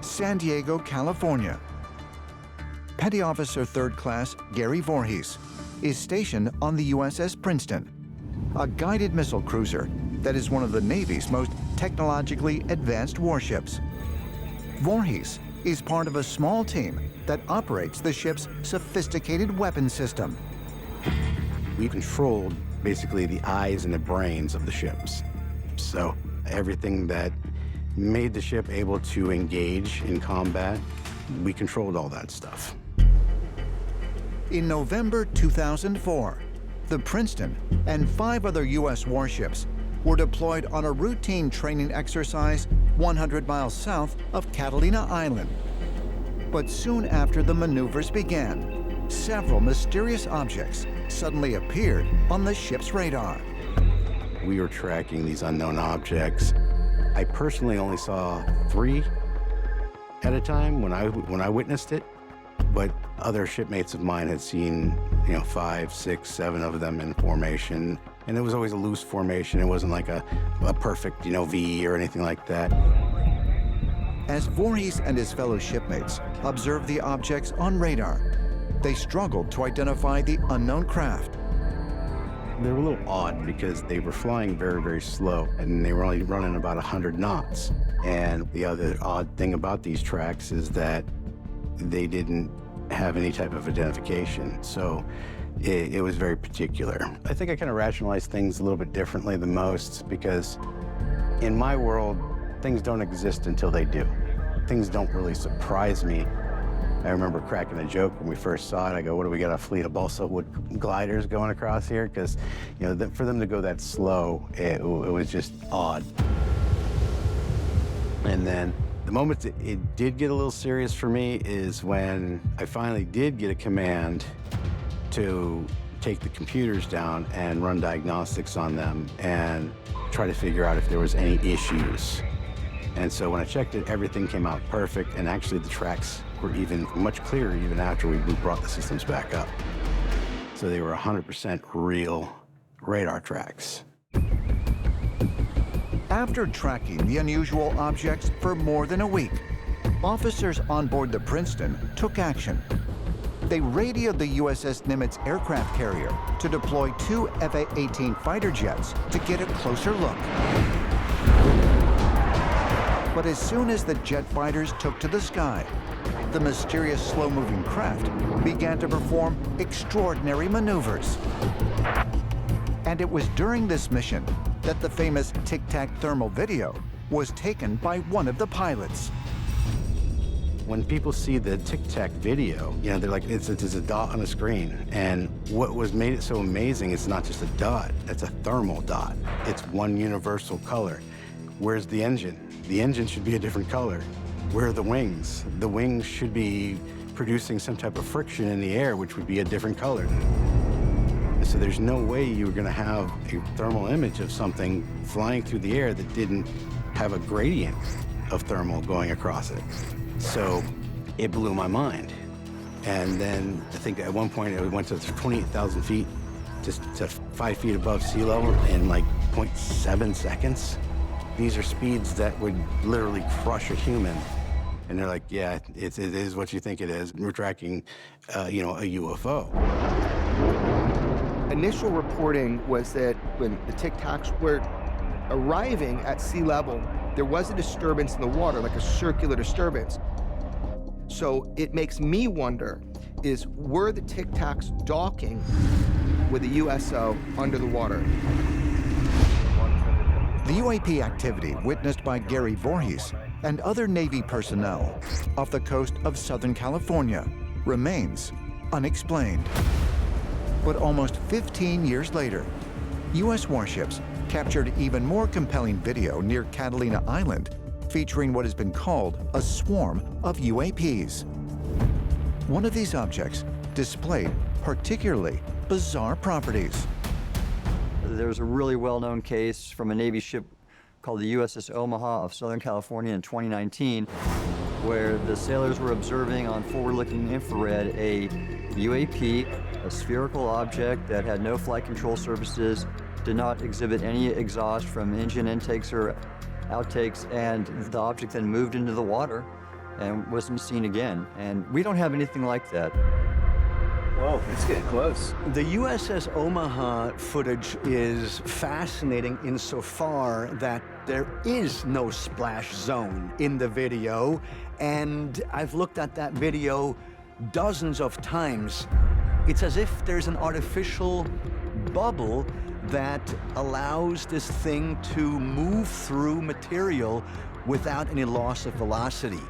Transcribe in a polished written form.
San Diego, California. Petty Officer 3rd Class Gary Voorhees is stationed on the USS Princeton, a guided missile cruiser that is one of the Navy's most technologically advanced warships. Voorhees is part of a small team that operates the ship's sophisticated weapon system. We controlled basically the eyes and the brains of the ships. So everything that made the ship able to engage in combat, we controlled all that stuff. In November 2004, the Princeton and 5 other U.S. warships were deployed on a routine training exercise 100 miles south of Catalina Island. But soon after the maneuvers began, several mysterious objects suddenly appeared on the ship's radar. We were tracking these unknown objects. I personally only saw 3 at a time when I witnessed it, but other shipmates of mine had seen, 5, 6, 7 of them in formation, and it was always a loose formation. It wasn't like a perfect, V or anything like that. As Voorhees and his fellow shipmates observed the objects on radar, they struggled to identify the unknown craft. They were a little odd because they were flying very, very slow, and they were only running about 100 knots. And the other odd thing about these tracks is that they didn't have any type of identification, so it was very particular. I think I kind of rationalize things a little bit differently than most, because in my world, things don't exist until they do. Things don't really surprise me. I remember cracking a joke when we first saw it. I go, what do we got, a fleet of balsa wood gliders going across here? Because, for them to go that slow, it was just odd. And then the moment that it did get a little serious for me is when I finally did get a command to take the computers down and run diagnostics on them and try to figure out if there was any issues. And so when I checked it, everything came out perfect, and actually the tracks were even much clearer even after we brought the systems back up. So they were 100% real radar tracks. After tracking the unusual objects for more than a week, officers on board the Princeton took action. They radioed the USS Nimitz aircraft carrier to deploy 2 F-18 fighter jets to get a closer look. But as soon as the jet fighters took to the sky, the mysterious slow-moving craft began to perform extraordinary maneuvers. And it was during this mission that the famous Tic Tac thermal video was taken by one of the pilots. When people see the Tic Tac video, they're like, it's a dot on a screen. And what made it so amazing is not just a dot, it's a thermal dot. It's one universal color. Where's the engine? The engine should be a different color. Where are the wings? The wings should be producing some type of friction in the air, which would be a different color. So there's no way you were going to have a thermal image of something flying through the air that didn't have a gradient of thermal going across it. So it blew my mind. And then I think at one point it went to 28,000 feet, just to 5 feet above sea level in like 0.7 seconds. These are speeds that would literally crush a human. And they're like, yeah, it is what you think it is. We're tracking, a UFO. Initial reporting was that when the Tic Tacs were arriving at sea level, there was a disturbance in the water, like a circular disturbance. So it makes me wonder, were the Tic Tacs docking with a USO under the water? The UAP activity witnessed by Gary Voorhees and other Navy personnel off the coast of Southern California remains unexplained. But almost 15 years later, U.S. warships captured even more compelling video near Catalina Island, featuring what has been called a swarm of UAPs. One of these objects displayed particularly bizarre properties. There's a really well-known case from a Navy ship called the USS Omaha of Southern California in 2019, where the sailors were observing on forward-looking infrared a UAP, a spherical object that had no flight control surfaces, did not exhibit any exhaust from engine intakes or outtakes, and the object then moved into the water and wasn't seen again. And we don't have anything like that. Whoa, it's getting close. The USS Omaha footage is fascinating insofar that there is no splash zone in the video, and I've looked at that video dozens of times. It's as if there's an artificial bubble that allows this thing to move through material without any loss of velocity.